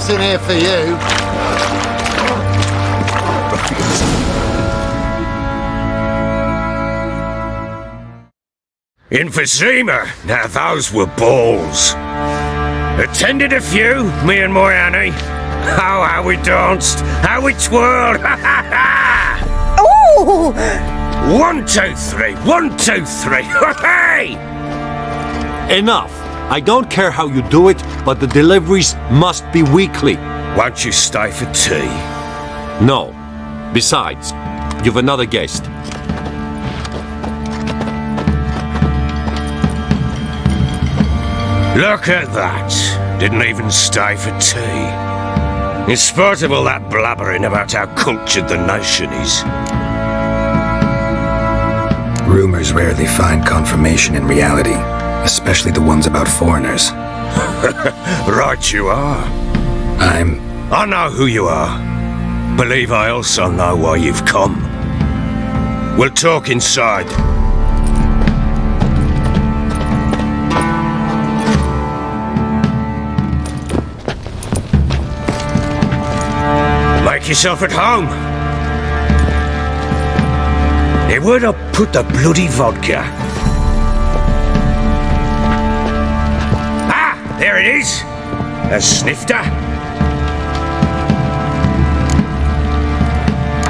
gas in here for you. Emphysema, now those were balls. Attended a few, me and my Annie. Oh, how we danced, how we twirled, ha ha ha! Ooh! 1, 2, 3, 1, 2, 3, hey! Enough! I don't care how you do it, but the deliveries must be weekly. Won't you stay for tea? No. Besides, you've another guest. Look at that. Didn't even stay for tea. In spite of all that blabbering about how cultured the nation is. Rumors rarely find confirmation in reality, especially the ones about foreigners. Right you are. I know who you are. Believe I also know why you've come. We'll talk inside. Make yourself at home. Hey, where'd I put the bloody vodka? Ah, there it is. A snifter.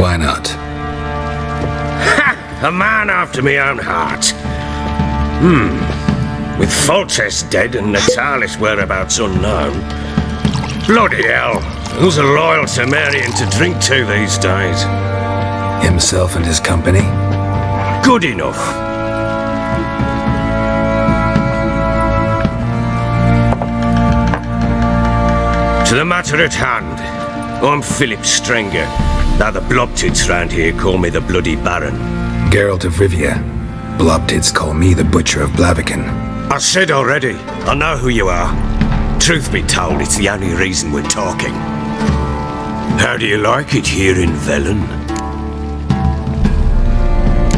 Why not? Ha! A man after my own heart. With Foltest dead and Natalis' whereabouts unknown. Bloody hell. Who's loyal to Marion to drink to these days? Himself and his company? Good enough. To the matter at hand, I'm Philip Strenger. Now the Blobtids round here call me the Bloody Baron. Geralt of Rivia. Blobtids call me the Butcher of Blaviken. I said already, I know who you are. Truth be told, it's the only reason we're talking. How do you like it here in Velen?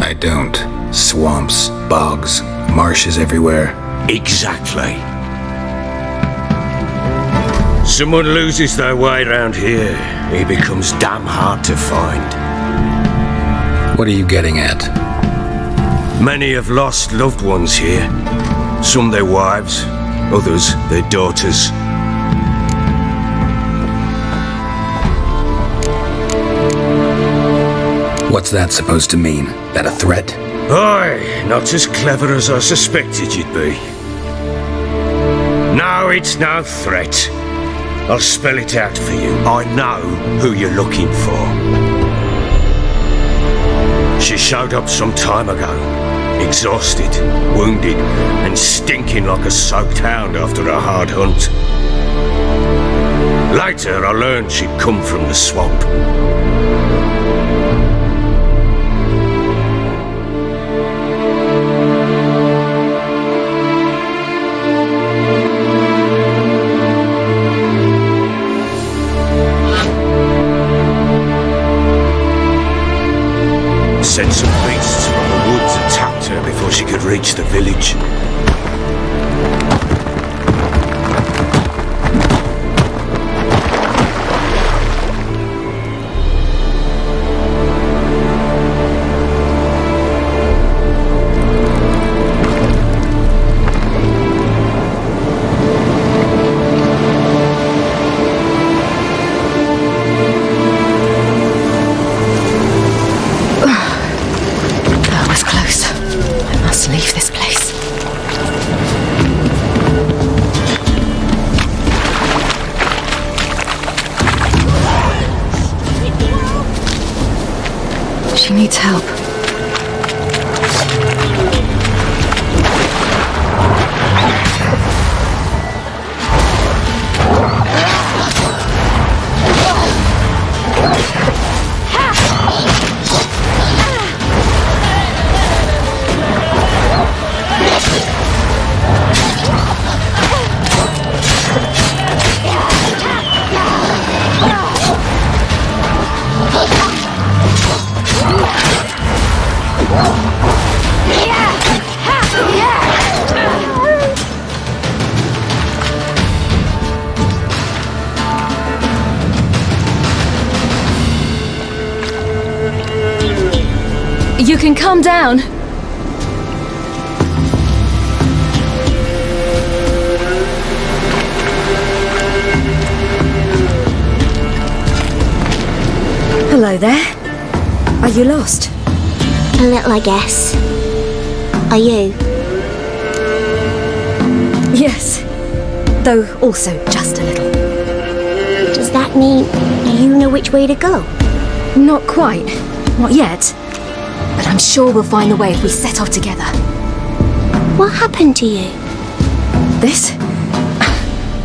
I don't. Swamps, bogs, marshes everywhere. Exactly. Someone loses their way round here, he becomes damn hard to find. What are you getting at? Many have lost loved ones here. Some their wives, others their daughters. What's that supposed to mean? That a threat? Aye, not as clever as I suspected you'd be. No, it's no threat. I'll spell it out for you. I know who you're looking for. She showed up some time ago. Exhausted, wounded, and stinking like a soaked hound after a hard hunt. Later, I learned she'd come from the swamp. Said some beasts from the woods attacked her before she could reach the village. Leave this place. She needs help. You can calm down. Hello there. Are you lost? A little, I guess. Are you? Yes. Though also just a little. Does that mean you know which way to go? Not quite. Not yet. But I'm sure we'll find the way if we set off together. What happened to you? This?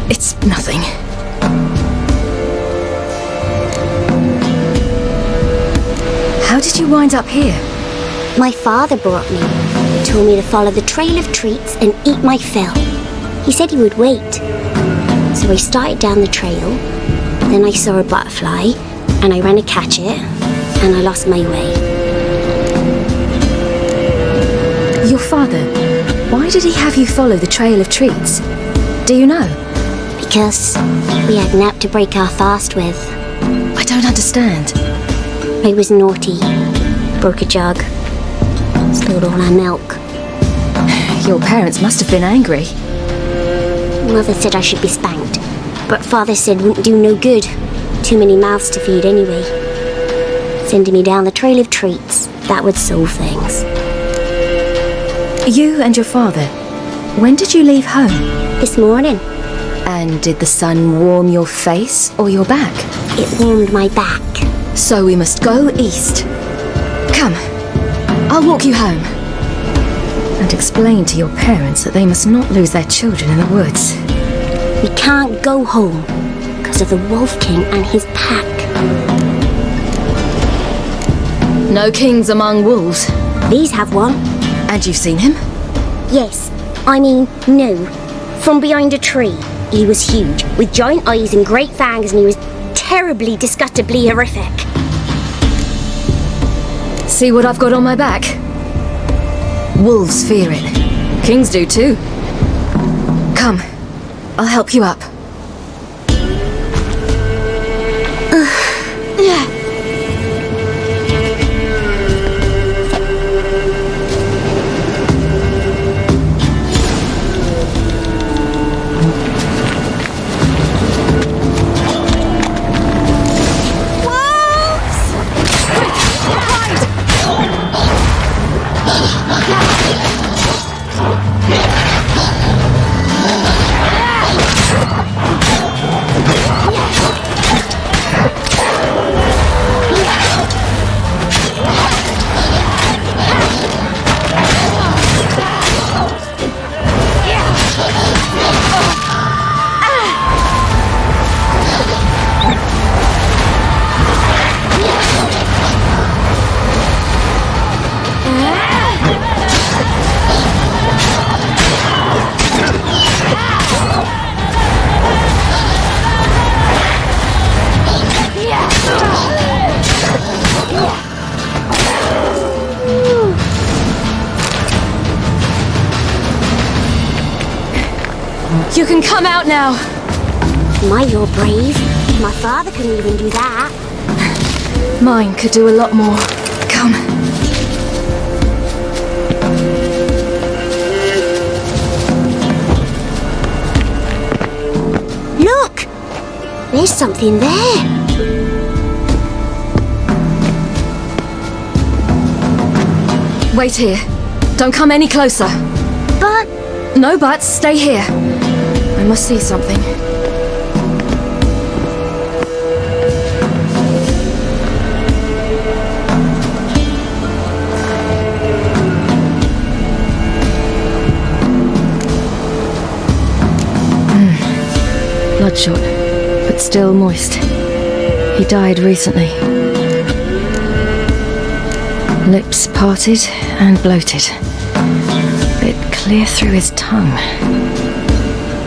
It's nothing. How did you wind up here? My father brought me. He told me to follow the trail of treats and eat my fill. He said he would wait. So I started down the trail. Then I saw a butterfly, and I ran to catch it, and I lost my way. Your father, why did he have you follow the trail of treats? Do you know? Because we had nap to break our fast with. I don't understand. I was naughty. Broke a jug. Spilled all our milk. Your parents must have been angry. Mother said I should be spanked, but Father said wouldn't do no good. Too many mouths to feed anyway. Sending me down the trail of treats, that would solve things. You and your father, when did you leave home? This morning, And did the sun warm your face or your back? it warmed my back. So we must go east. Come, I'll walk you home. And explain to your parents that they must not lose their children in the woods. We can't go home because of the Wolf King and his pack. No kings among wolves. These have one. And you've seen him? Yes, I mean, no. From behind a tree. He was huge, with giant eyes and great fangs, and he was terribly, disgustingly horrific. See what I've got on my back? Wolves fear it. Kings do too. Come, I'll help you up. You can come out now. My, you're brave. My father couldn't even do that. Mine could do a lot more. Come. Look! There's something there. Wait here. Don't come any closer. But No buts. Stay here. I must see something. Bloodshot, but still moist. He died recently. Lips parted and bloated. Bit clear through his tongue.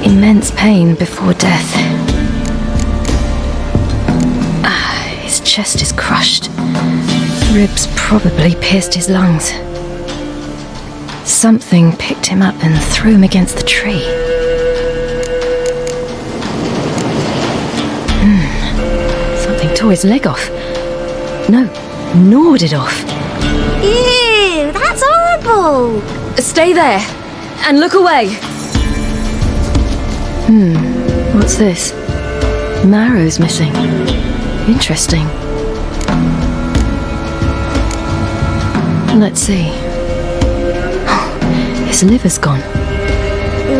Immense pain before death. His chest is crushed. Ribs probably pierced his lungs. Something picked him up and threw him against the tree. Something tore his leg off. No, gnawed it off. ew! That's horrible! Stay there and look away. What's this? Marrow's missing. Interesting. Let's see. His liver's gone.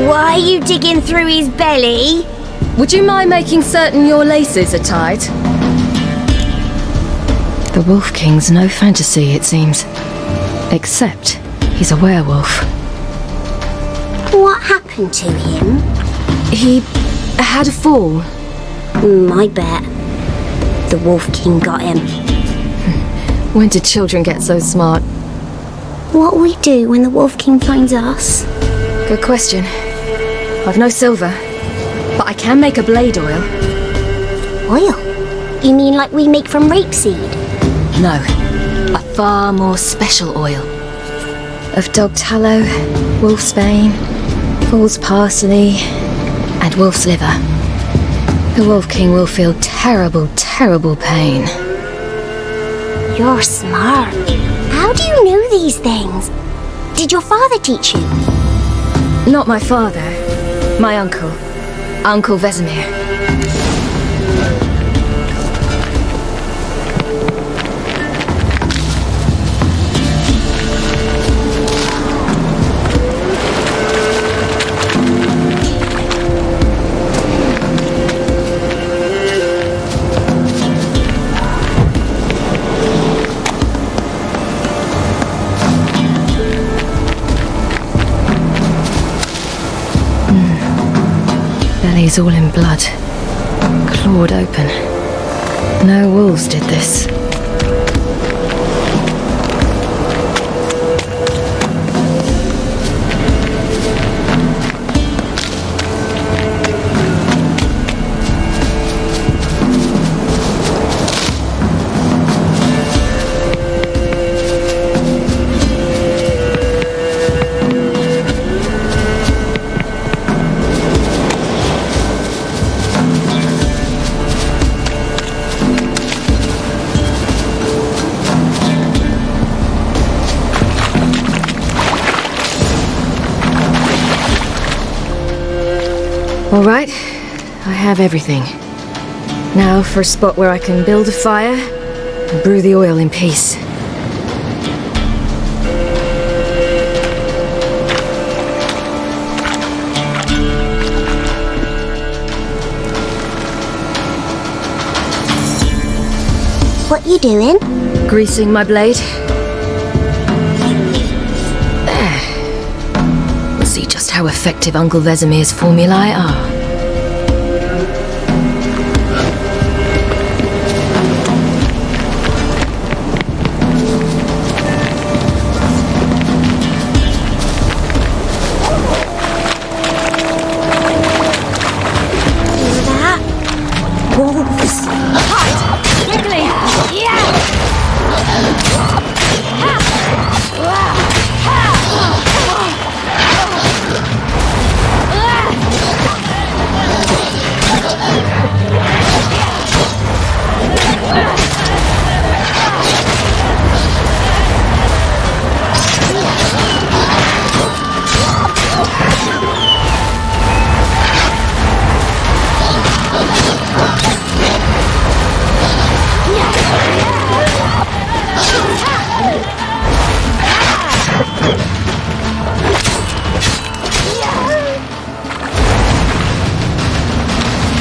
Why are you digging through his belly? Would you mind making certain your laces are tied? The Wolf King's no fantasy, it seems. Except he's a werewolf. What happened to him? He had a fall. I bet. The Wolf King got him. When did children get so smart? What'll we do when the Wolf King finds us? Good question. I've no silver, but I can make a blade oil. Oil? You mean like we make from rapeseed? No, a far more special oil. Of dog tallow, wolfsbane, fool's parsley, and wolf's liver. The Wolf King will feel terrible, terrible pain. You're smart. How do you know these things? Did your father teach you? Not my father, my uncle. Uncle Vesemir. Belly's all in blood. Clawed open. No wolves did this. All right, I have everything. Now for a spot where I can build a fire and brew the oil in peace. What you doing? Greasing my blade. There. We'll see just how effective Uncle Vesemir's formulae are.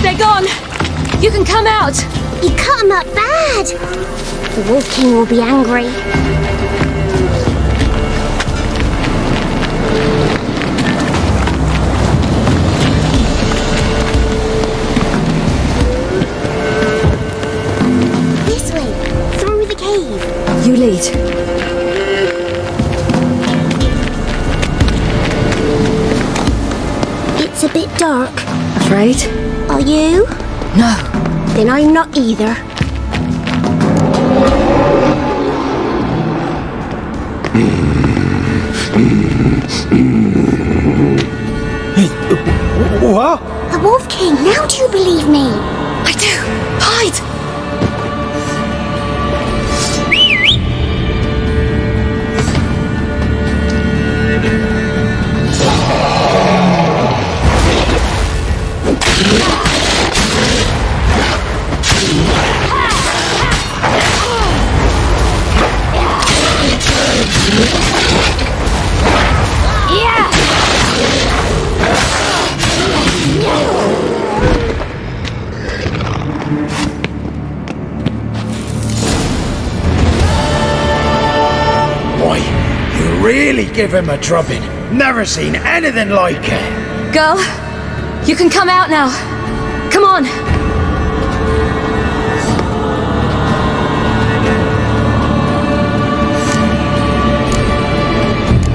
They're gone! You can come out! You cut him up bad! The Wolf King will be angry. This way, through the cave. You lead. It's a bit dark. Afraid? Are you? No. Then I'm not either. What? The Wolf King, now do you believe me? I do! Hide! Boy, you really give him a drubbing. Never seen anything like it. Girl, you can come out now. Come on.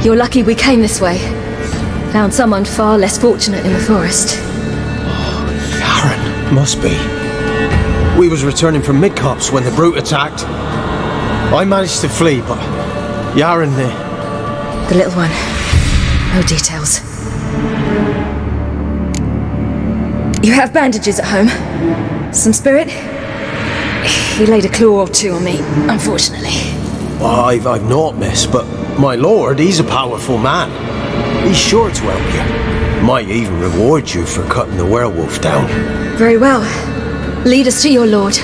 You're lucky we came this way. Found someone far less fortunate in the forest. Yaren, must be. We was returning from Midcops when the brute attacked. I managed to flee, but Yaren, The little one. No details. You have bandages at home? Some spirit? He laid a claw or two on me, unfortunately. I've naught, miss, but my lord, he's a powerful man. He's sure to help you. Might even reward you for cutting the werewolf down. Very well. Lead us to your lord.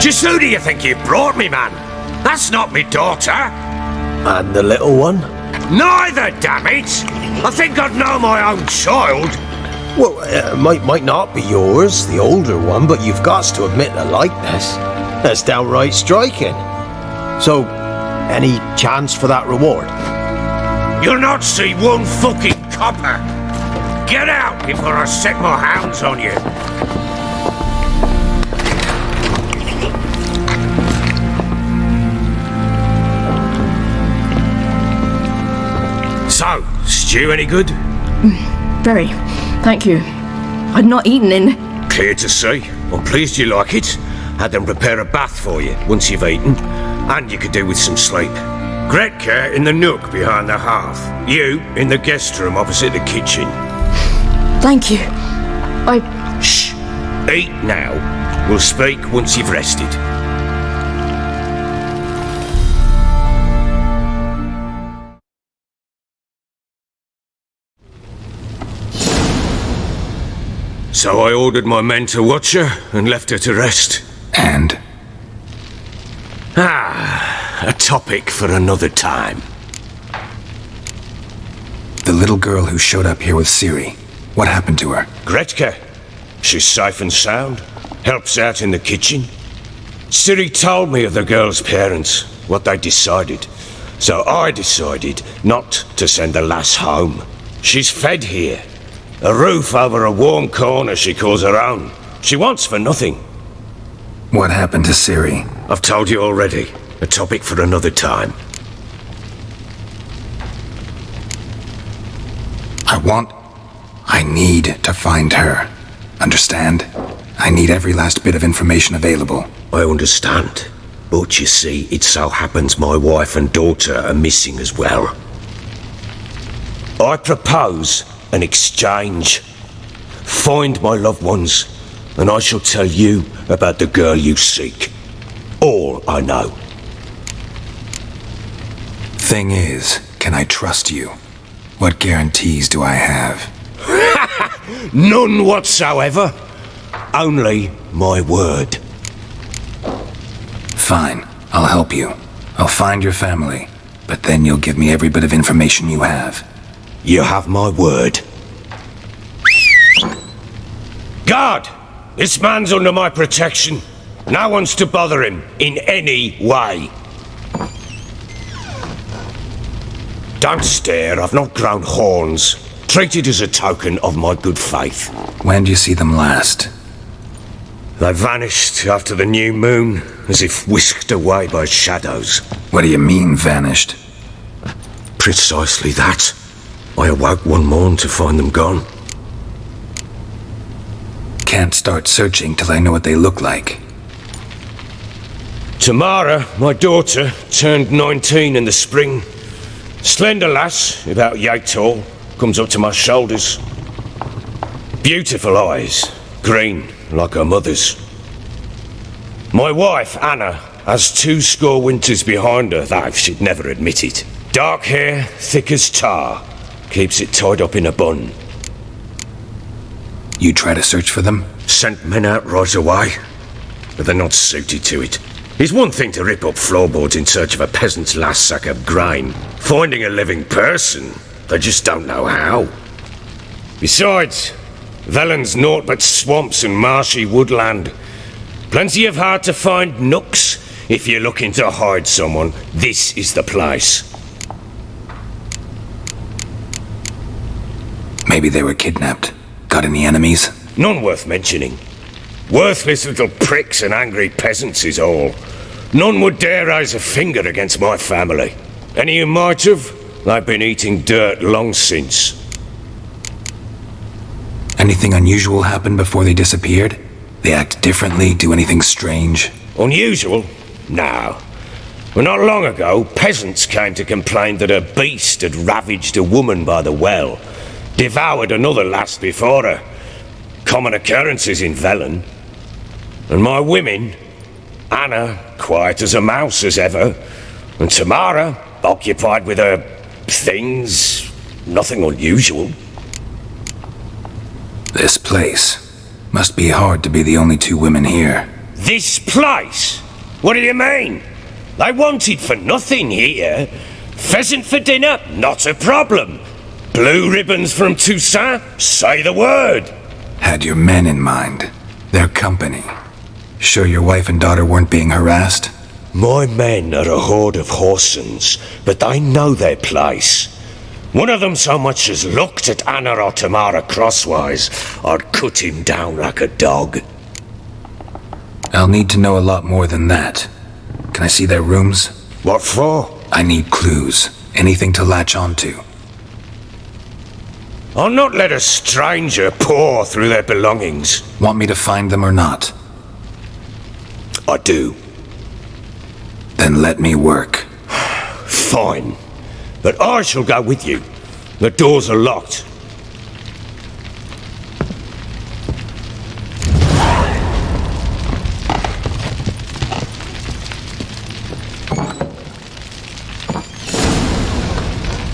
Just who do you think you brought me, man? That's not me daughter. And the little one? Neither, damn it! I think I'd know my own child. Well, might not be yours, the older one, but you've got to admit the likeness. That's downright striking. So, any chance for that reward? You'll not see one fucking copper. Get out before I set my hounds on you. So, stew any good? Very. Thank you. I'd not eaten in... Clear to see. I'm pleased you like it. Had them prepare a bath for you once you've eaten. And you could do with some sleep. Gretka in the nook behind the hearth. You in the guest room opposite the kitchen. Thank you. Shh. Eat now. We'll speak once you've rested. So I ordered my men to watch her and left her to rest. And? A topic for another time. The little girl who showed up here with Ciri. What happened to her? Gretka. She's safe and sound. Helps out in the kitchen. Ciri told me of the girl's parents, what they decided. So I decided not to send the lass home. She's fed here. A roof over a warm corner she calls her own. She wants for nothing. What happened to Ciri? I've told you already. A topic for another time. I need to find her. Understand? I need every last bit of information available. I understand. But you see, it so happens my wife and daughter are missing as well. I propose an exchange. Find my loved ones, and I shall tell you about the girl you seek. All I know. Thing is, can I trust you? What guarantees do I have? None whatsoever. Only my word. Fine, I'll help you. I'll find your family, but then you'll give me every bit of information you have. You have my word. Guard! This man's under my protection. No one's to bother him in any way. Don't stare, I've not grown horns. Treat it as a token of my good faith. When do you see them last? They vanished after the new moon, as if whisked away by shadows. What do you mean, vanished? Precisely that. I awoke one morn to find them gone. Can't start searching till I know what they look like. Tamara, my daughter, turned 19 in the spring. Slender lass, about yay tall, comes up to my shoulders. Beautiful eyes, green like her mother's. My wife, Anna, has 20 winters behind her, though she'd never admit it. Dark hair, thick as tar, keeps it tied up in a bun. You try to search for them? Sent men out right away, but they're not suited to it. It's one thing to rip up floorboards in search of a peasant's last sack of grain. Finding a living person, they just don't know how. Besides, Velen's naught but swamps and marshy woodland. Plenty of hard-to-find nooks. If you're looking to hide someone, this is the place. Maybe they were kidnapped. Got any enemies? None worth mentioning. Worthless little pricks and angry peasants is all. None would dare raise a finger against my family. Any who might have, they've been eating dirt long since. Anything unusual happen before they disappeared? They act differently, do anything strange? Unusual? No. Well, not long ago, peasants came to complain that a beast had ravaged a woman by the well. Devoured another lass before her. Common occurrences in Velen. And my women, Anna, quiet as a mouse as ever, and Tamara, occupied with her things, nothing unusual. This place. Must be hard to be the only 2 women here. This place? What do you mean? They wanted for nothing here. Pheasant for dinner? Not a problem. Blue ribbons from Toussaint? Say the word. Had your men in mind. Their company. Sure your wife and daughter weren't being harassed? My men are a horde of horsens, but they know their place. One of them so much as looked at Anna or Tamara crosswise, I'd cut him down like a dog. I'll need to know a lot more than that. Can I see their rooms? What for? I need clues. Anything to latch onto. I'll not let a stranger pore through their belongings. Want me to find them or not? I do. Then let me work. Fine. But I shall go with you. The doors are locked.